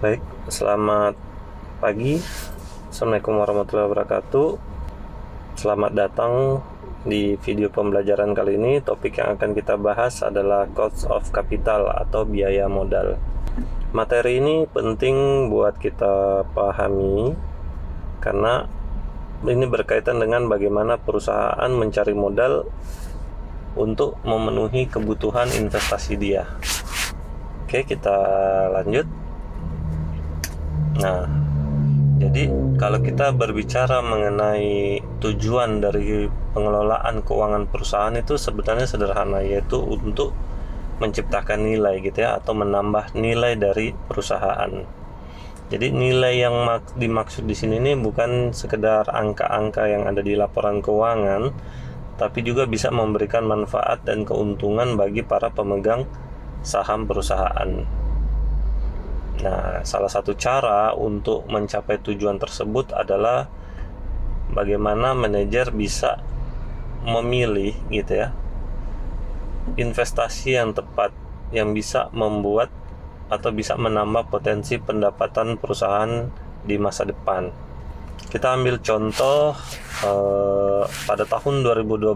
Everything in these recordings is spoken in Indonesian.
Baik, selamat pagi. Assalamualaikum warahmatullahi wabarakatuh. Selamat datang di video pembelajaran kali ini. Topik yang akan kita bahas adalah cost of capital atau biaya modal. Materi ini penting buat kita pahami karena ini berkaitan dengan bagaimana perusahaan mencari modal untuk memenuhi kebutuhan investasi dia. Oke, kita lanjut. Nah, jadi kalau kita berbicara mengenai tujuan dari pengelolaan keuangan perusahaan itu sebenarnya sederhana, yaitu untuk menciptakan nilai gitu ya, atau menambah nilai dari perusahaan. Jadi nilai yang dimaksud di sini ini bukan sekedar angka-angka yang ada di laporan keuangan, tapi juga bisa memberikan manfaat dan keuntungan bagi para pemegang saham perusahaan. Nah, salah satu cara untuk mencapai tujuan tersebut adalah bagaimana manajer bisa memilih gitu ya, investasi yang tepat yang bisa membuat atau bisa menambah potensi pendapatan perusahaan di masa depan. Kita ambil contoh pada tahun 2012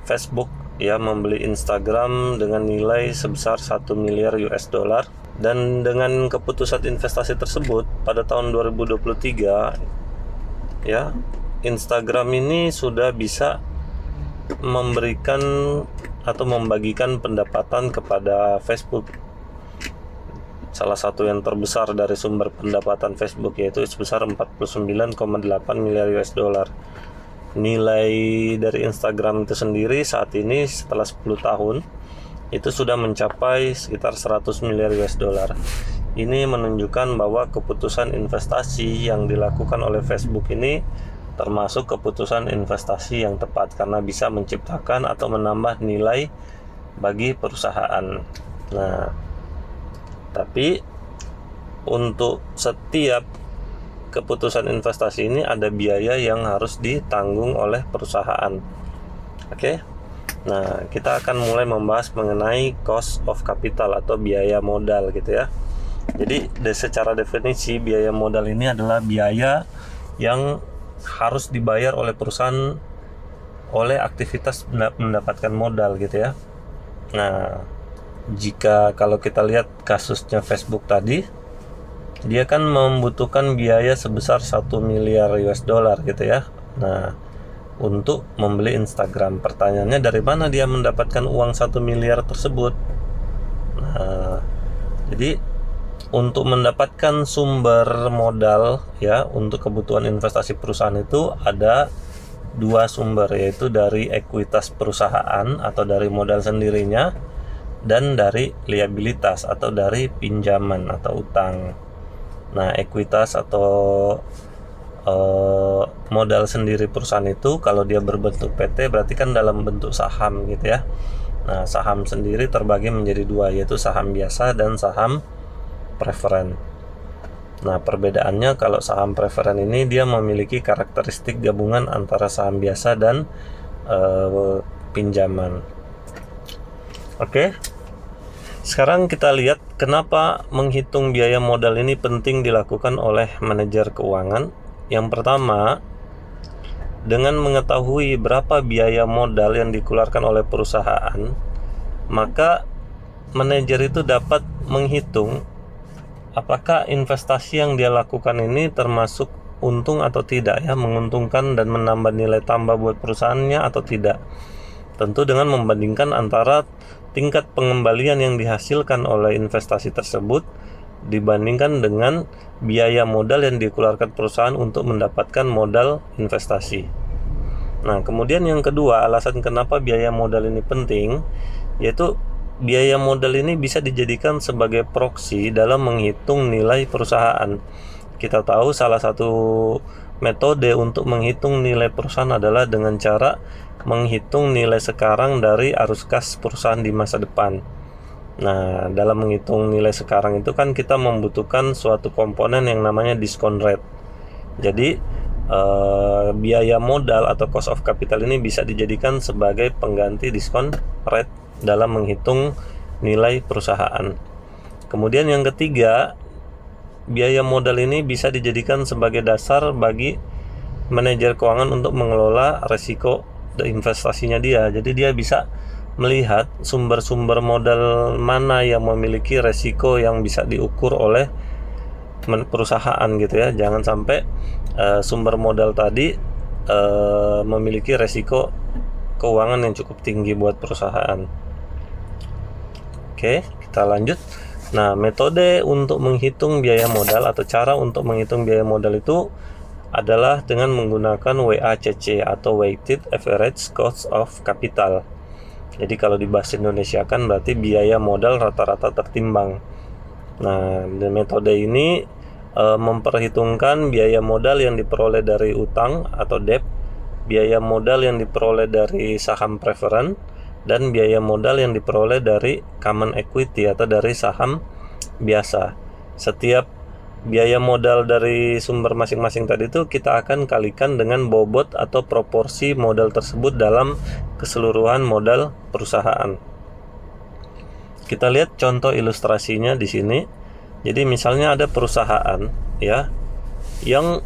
Facebook ya membeli Instagram dengan nilai sebesar 1 miliar US dollar. Dan dengan keputusan investasi tersebut pada tahun 2023 ya, Instagram ini sudah bisa memberikan atau membagikan pendapatan kepada Facebook. Salah satu yang terbesar dari sumber pendapatan Facebook yaitu sebesar 49,8 miliar US dollar. Nilai dari Instagram itu sendiri saat ini setelah 10 tahun itu sudah mencapai sekitar 100 miliar US dollar. Ini menunjukkan bahwa keputusan investasi yang dilakukan oleh Facebook ini termasuk keputusan investasi yang tepat karena bisa menciptakan atau menambah nilai bagi perusahaan. Nah, tapi untuk setiap keputusan investasi ini ada biaya yang harus ditanggung oleh perusahaan. Oke. Nah, kita akan mulai membahas mengenai cost of capital atau biaya modal gitu ya. Jadi secara definisi biaya modal ini adalah biaya yang harus dibayar oleh perusahaan oleh aktivitas mendapatkan modal gitu ya. Nah, jika kalau kita lihat kasusnya Facebook tadi, dia kan membutuhkan biaya sebesar 1 miliar US dollar gitu ya. Nah, untuk membeli Instagram. Pertanyaannya, dari mana dia mendapatkan uang 1 miliar tersebut? Nah, jadi untuk mendapatkan sumber modal ya untuk kebutuhan investasi perusahaan itu ada dua sumber, yaitu dari ekuitas perusahaan atau dari modal sendirinya dan dari liabilitas atau dari pinjaman atau utang. Nah, ekuitas atau modal sendiri perusahaan itu kalau dia berbentuk PT berarti kan dalam bentuk saham gitu ya. Nah, saham sendiri terbagi menjadi dua, yaitu saham biasa dan saham preferen. Nah, perbedaannya kalau saham preferen ini dia memiliki karakteristik gabungan antara saham biasa dan pinjaman. Oke. Sekarang kita lihat kenapa menghitung biaya modal ini penting dilakukan oleh manajer keuangan. Yang pertama, dengan mengetahui berapa biaya modal yang dikeluarkan oleh perusahaan, maka manajer itu dapat menghitung apakah investasi yang dia lakukan ini termasuk untung atau tidak ya, menguntungkan dan menambah nilai tambah buat perusahaannya atau tidak. Tentu dengan membandingkan antara tingkat pengembalian yang dihasilkan oleh investasi tersebut dibandingkan dengan biaya modal yang dikeluarkan perusahaan untuk mendapatkan modal investasi. Nah, kemudian yang kedua, alasan kenapa biaya modal ini penting, yaitu biaya modal ini bisa dijadikan sebagai proksi dalam menghitung nilai perusahaan. Kita tahu salah satu metode untuk menghitung nilai perusahaan adalah dengan cara menghitung nilai sekarang dari arus kas perusahaan di masa depan. Nah, dalam menghitung nilai sekarang itu kan kita membutuhkan suatu komponen yang namanya discount rate. Jadi biaya modal atau cost of capital ini bisa dijadikan sebagai pengganti discount rate dalam menghitung nilai perusahaan. Kemudian yang ketiga, biaya modal ini bisa dijadikan sebagai dasar bagi manajer keuangan untuk mengelola resiko investasinya dia. Jadi dia bisa melihat sumber-sumber modal mana yang memiliki resiko yang bisa diukur oleh perusahaan gitu ya. Jangan sampai sumber modal tadi memiliki resiko keuangan yang cukup tinggi buat perusahaan. Oke, kita lanjut. Nah, metode untuk menghitung biaya modal atau cara untuk menghitung biaya modal itu adalah dengan menggunakan WACC atau Weighted Average Cost of Capital. Jadi kalau di bahasa Indonesia kan berarti biaya modal rata-rata tertimbang. Nah, metode ini memperhitungkan biaya modal yang diperoleh dari utang atau debt, biaya modal yang diperoleh dari saham preferen, dan biaya modal yang diperoleh dari common equity atau dari saham biasa. Setiap biaya modal dari sumber masing-masing tadi itu kita akan kalikan dengan bobot atau proporsi modal tersebut dalam keseluruhan modal perusahaan. Kita lihat contoh ilustrasinya di sini. Jadi misalnya ada perusahaan ya yang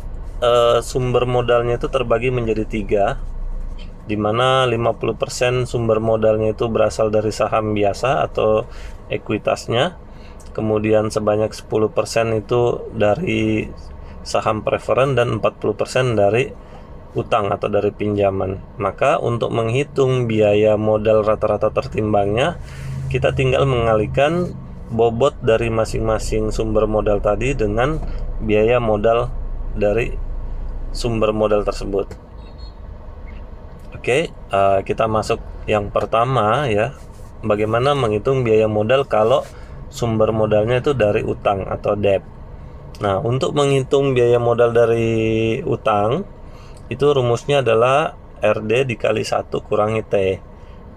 sumber modalnya itu terbagi menjadi 3, di mana 50% sumber modalnya itu berasal dari saham biasa atau ekuitasnya, kemudian sebanyak 10% itu dari saham preferen, dan 40% dari utang atau dari pinjaman. Maka untuk menghitung biaya modal rata-rata tertimbangnya, kita tinggal mengalihkan bobot dari masing-masing sumber modal tadi dengan biaya modal dari sumber modal tersebut. Oke, kita masuk yang pertama ya. Bagaimana menghitung biaya modal kalau sumber modalnya itu dari utang atau debt. Nah, untuk menghitung biaya modal dari utang, itu rumusnya adalah RD dikali 1 kurangi T.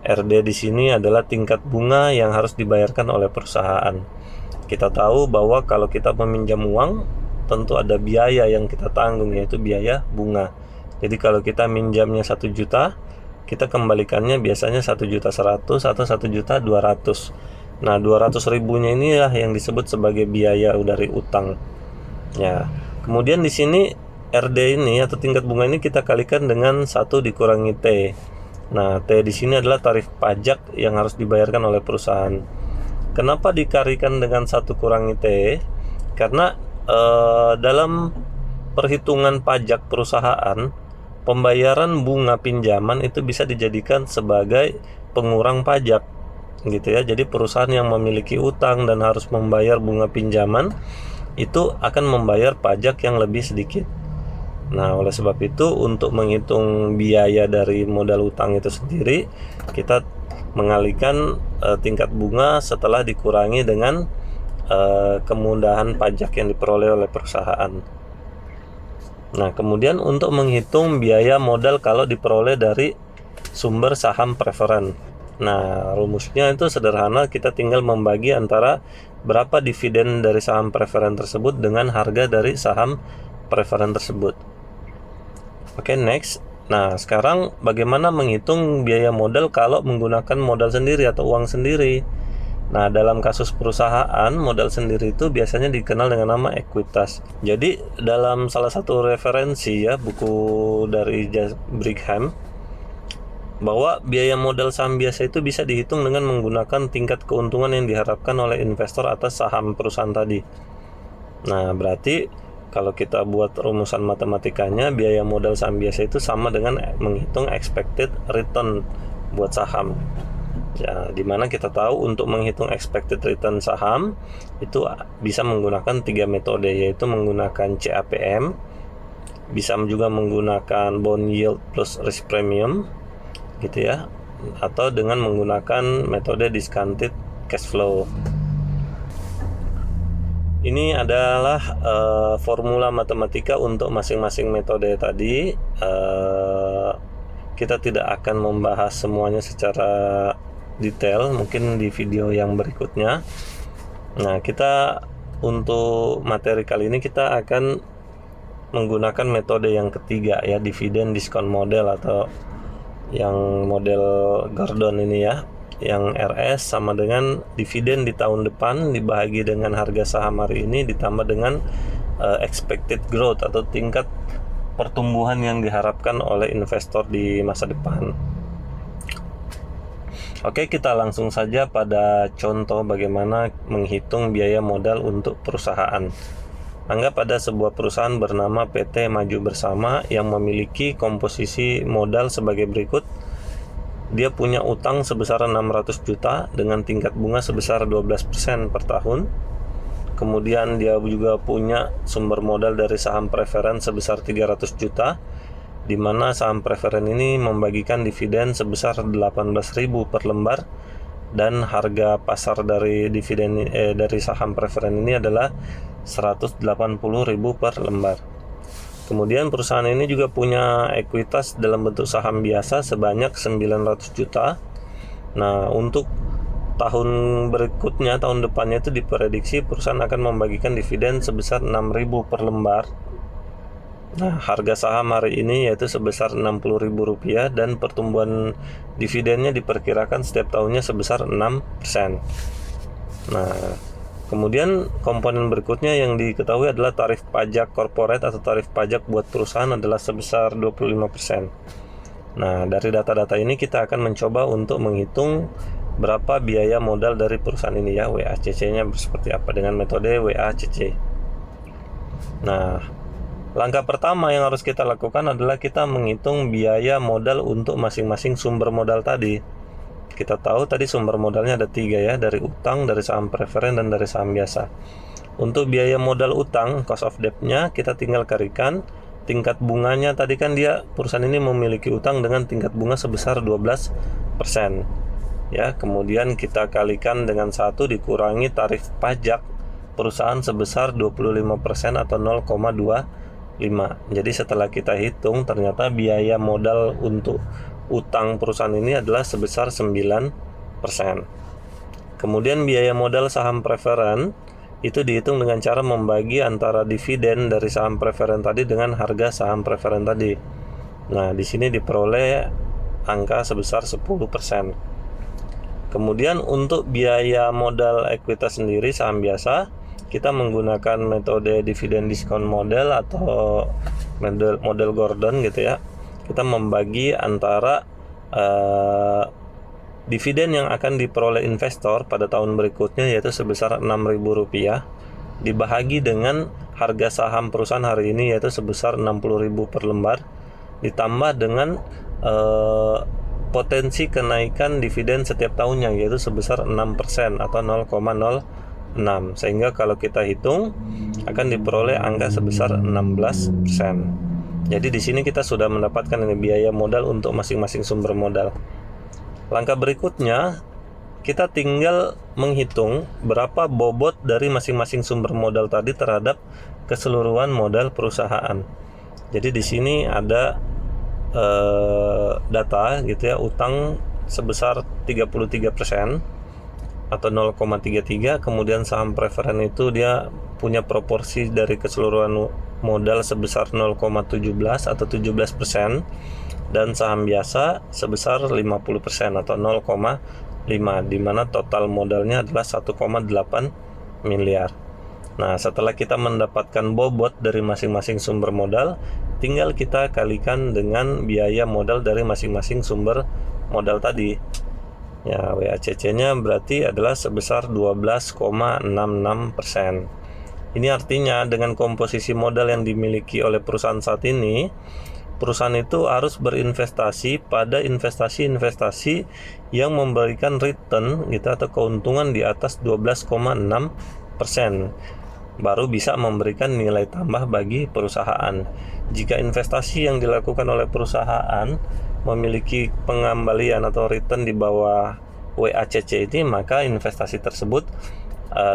RD di sini adalah tingkat bunga yang harus dibayarkan oleh perusahaan. Kita tahu bahwa kalau kita meminjam uang, tentu ada biaya yang kita tanggung, yaitu biaya bunga. Jadi kalau kita minjamnya 1 juta, kita kembalikannya biasanya 1.100.000 atau 1.200.000. Nah, 200.000-nya inilah yang disebut sebagai biaya dari utang. Ya. Kemudian di sini RD ini atau tingkat bunga ini kita kalikan dengan 1 dikurangi T. Nah, T di sini adalah tarif pajak yang harus dibayarkan oleh perusahaan. Kenapa dikalikan dengan 1 kurangi T? Karena dalam perhitungan pajak perusahaan, pembayaran bunga pinjaman itu bisa dijadikan sebagai pengurang pajak, gitu ya. Jadi perusahaan yang memiliki utang dan harus membayar bunga pinjaman itu akan membayar pajak yang lebih sedikit. Nah, oleh sebab itu untuk menghitung biaya dari modal utang itu sendiri, kita mengalihkan tingkat bunga setelah dikurangi dengan kemudahan pajak yang diperoleh oleh perusahaan. Nah, kemudian untuk menghitung biaya modal kalau diperoleh dari sumber saham preferen. Nah, rumusnya itu sederhana, kita tinggal membagi antara berapa dividen dari saham preferen tersebut dengan harga dari saham preferen tersebut. Oke, next. Nah, sekarang bagaimana menghitung biaya modal kalau menggunakan modal sendiri atau uang sendiri? Nah, dalam kasus perusahaan, modal sendiri itu biasanya dikenal dengan nama ekuitas. Jadi, dalam salah satu referensi ya, buku dari Brigham, bahwa biaya modal saham biasa itu bisa dihitung dengan menggunakan tingkat keuntungan yang diharapkan oleh investor atas saham perusahaan tadi. Nah, berarti kalau kita buat rumusan matematikanya, biaya modal saham biasa itu sama dengan menghitung expected return buat saham. Ya, dimana kita tahu untuk menghitung expected return saham itu bisa menggunakan 3 metode, yaitu menggunakan CAPM, bisa juga menggunakan bond yield plus risk premium, gitu ya, atau dengan menggunakan metode discounted cash flow. Ini adalah formula matematika untuk masing-masing metode tadi. Kita tidak akan membahas semuanya secara detail, mungkin di video yang berikutnya. Nah, kita untuk materi kali ini kita akan menggunakan metode yang ketiga ya, dividen discount model atau yang model Gordon ini ya. yang RS sama dengan dividen di tahun depan dibagi dengan harga saham hari ini ditambah dengan expected growth atau tingkat pertumbuhan yang diharapkan oleh investor di masa depan. Oke, kita langsung saja pada contoh bagaimana menghitung biaya modal untuk perusahaan. Anggap ada sebuah perusahaan bernama PT Maju Bersama yang memiliki komposisi modal sebagai berikut. Dia punya utang sebesar 600 juta dengan tingkat bunga sebesar 12% per tahun. Kemudian dia juga punya sumber modal dari saham preferen sebesar 300 juta, di mana saham preferen ini membagikan dividen sebesar 18.000 per lembar, dan harga pasar dari dividen dari saham preferen ini adalah 180.000 per lembar. Kemudian perusahaan ini juga punya ekuitas dalam bentuk saham biasa sebanyak 900 juta. Nah, untuk tahun berikutnya, tahun depannya itu diprediksi perusahaan akan membagikan dividen sebesar 6.000 per lembar. Nah, harga saham hari ini yaitu sebesar Rp60.000 dan pertumbuhan dividennya diperkirakan setiap tahunnya sebesar 6%. Nah, kemudian komponen berikutnya yang diketahui adalah tarif pajak corporate atau tarif pajak buat perusahaan adalah sebesar 25%. Nah, dari data-data ini kita akan mencoba untuk menghitung berapa biaya modal dari perusahaan ini ya, WACC-nya seperti apa dengan metode WACC. Nah, langkah pertama yang harus kita lakukan adalah kita menghitung biaya modal untuk masing-masing sumber modal tadi. Kita tahu tadi sumber modalnya ada 3 ya, dari utang, dari saham preferen, dan dari saham biasa. Untuk biaya modal utang, cost of debt-nya kita tinggal carikan tingkat bunganya. Tadi kan dia perusahaan ini memiliki utang dengan tingkat bunga sebesar 12%. Ya, kemudian kita kalikan dengan 1 dikurangi tarif pajak perusahaan sebesar 25% atau 0,25. Jadi setelah kita hitung ternyata biaya modal untuk utang perusahaan ini adalah sebesar 9%. Kemudian biaya modal saham preferen itu dihitung dengan cara membagi antara dividen dari saham preferen tadi dengan harga saham preferen tadi. Nah, di sini diperoleh angka sebesar 10%. Kemudian untuk biaya modal ekuitas sendiri saham biasa, kita menggunakan metode dividen discount model atau model Gordon gitu ya. Kita membagi antara dividen yang akan diperoleh investor pada tahun berikutnya yaitu sebesar Rp6.000 dibahagi dengan harga saham perusahaan hari ini yaitu sebesar 60.000 per lembar ditambah dengan potensi kenaikan dividen setiap tahunnya yaitu sebesar 6% atau 0,06, sehingga kalau kita hitung akan diperoleh angka sebesar 16%. Jadi di sini kita sudah mendapatkan ini biaya modal untuk masing-masing sumber modal. Langkah berikutnya kita tinggal menghitung berapa bobot dari masing-masing sumber modal tadi terhadap keseluruhan modal perusahaan. Jadi di sini ada data gitu ya, utang sebesar 33% atau 0,33, kemudian saham preferen itu dia punya proporsi dari keseluruhan modal sebesar 0,17 atau 17%, dan saham biasa sebesar 50% atau 0,5, di mana total modalnya adalah 1,8 miliar. Nah, setelah kita mendapatkan bobot dari masing-masing sumber modal, tinggal kita kalikan dengan biaya modal dari masing-masing sumber modal tadi. Ya, WACC-nya berarti adalah sebesar 12,66%. Ini artinya dengan komposisi modal yang dimiliki oleh perusahaan saat ini, perusahaan itu harus berinvestasi pada investasi-investasi yang memberikan return gitu atau keuntungan di atas 12,6%. Baru bisa memberikan nilai tambah bagi perusahaan. Jika investasi yang dilakukan oleh perusahaan memiliki pengembalian atau return di bawah WACC ini, maka investasi tersebut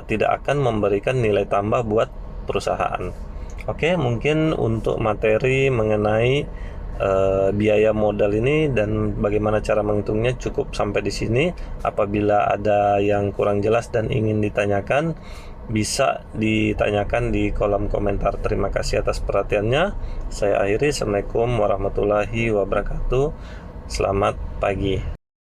tidak akan memberikan nilai tambah buat perusahaan. Oke, mungkin untuk materi mengenai biaya modal ini dan bagaimana cara menghitungnya cukup sampai di sini. Apabila ada yang kurang jelas dan ingin ditanyakan, bisa ditanyakan di kolom komentar. Terima kasih atas perhatiannya. Saya akhiri. Assalamualaikum warahmatullahi wabarakatuh. Selamat pagi.